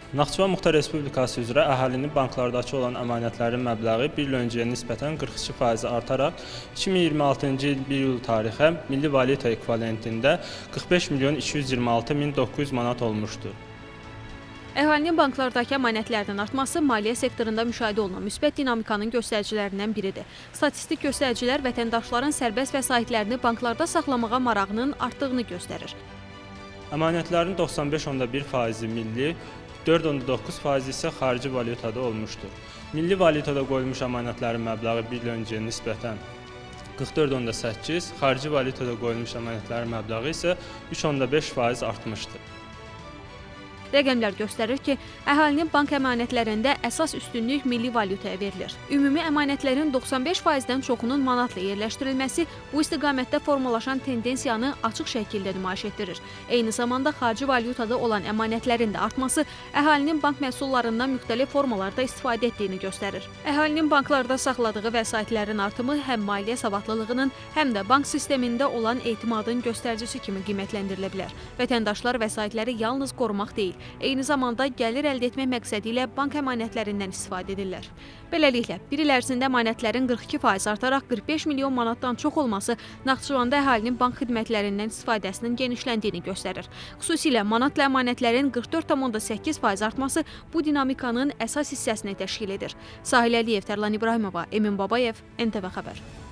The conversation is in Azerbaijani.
Naxçıvan Muxtar Respublikası üzrə əhalinin banklardakı olan əmanətlərin məbləği bir il öncəyə nisbətən 42% artaraq 2026-cı il 1 iyul tarixə milli valyuta ekvivalentində 45 milyon 226 min 900 manat olmuşdur. Əhalinin banklardakı əmanətlərinin artması maliyyə sektorunda müşahidə olunan müsbət dinamikanın göstəricilərindən biridir. Statistik göstəricilər vətəndaşların sərbəst vəsaitlərini banklarda saxlamağa marağının artdığını göstərir. Əmanətlərin 95,1% milli, 4,9% isə xarici valyutada olmuşdur. Milli valyutada qoyulmuş əmanətlərin məbləği bir il öncəyə nisbətən 44,8%, xarici valyutada qoyulmuş əmanətlərin məbləği isə 3,5% artmışdır. Rəqəmlər göstərir ki, əhalinin bank əmanətlərində əsas üstünlük milli valyutaya verilir. Ümumi əmanətlərin 95%-dən çoxunun manatla yerləşdirilməsi bu istiqamətdə formalaşan tendensiyanı açıq şəkildə nümayiş etdirir. Eyni zamanda xarici valyutada olan əmanətlərin də artması əhalinin bank məhsullarından müxtəlif formalarda istifadə etdiyini göstərir. Əhalinin banklarda saxladığı vəsaitlərin artımı həm maliyyə savadlılığının, həm də bank sistemində olan etimadın göstəricisi kimi qiymətləndirilə bilər. Vətəndaşlar vəsaitləri yalnız qorumaq deyil, eyni zamanda gəlir əldə etmək məqsədi ilə bank əmanətlərindən istifadə edirlər. Beləliklə, bir il ərzində əmanətlərin 42% artaraq 45 milyon manatdan çox olması Naxçıvanda əhalinin bank xidmətlərindən istifadəsinin genişləndiyini göstərir. Xüsusilə manatla əmanətlərin 44,8% artması bu dinamikanın əsas hissəsini təşkil edir. Sahil Əliyev, Tərlan İbrahimova, Emin Babayev, NTV Xəbər.